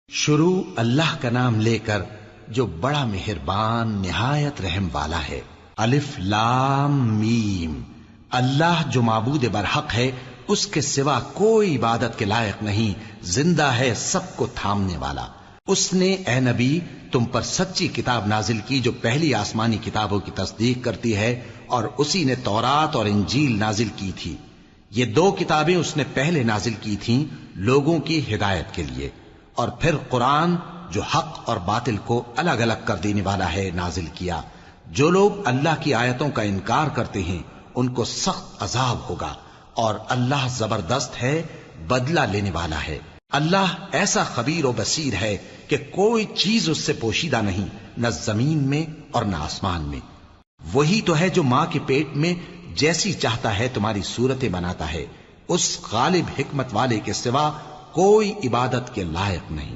शुरू अल्लाह का नाम लेकर जो बड़ा मेहरबान निहायत रहम वाला है। अलिफ लाम मीम। अल्लाह जो माबूद बरहक है, उसके सिवा कोई इबादत के लायक नहीं, जिंदा है, सबको थामने वाला। उसने ए नबी तुम पर सच्ची किताब नाजिल की जो पहली आसमानी किताबों की तस्दीक करती है, और उसी ने तौरात और इंजील नाजिल की थी। ये दो किताबें उसने पहले नाजिल की थीं लोगों की हिदायत के लिए, और फिर कुरान जो हक और बातिल को अलग अलग कर देने वाला है नाजिल किया। जो लोग अल्लाह की आयतों का इनकार करते हैं उनको सख्त अजाब होगा, और अल्लाह जबरदस्त है, बदला लेने वाला है। अल्लाह ऐसा खबीर और बसीर है कि कोई चीज उससे पोशीदा नहीं, न जमीन में और न आसमान में। वही तो है जो मां के पेट में जैसी चाहता है तुम्हारी सूरतें बनाता है। उस गालिब हिकमत वाले के सिवा कोई इबादत के लायक नहीं।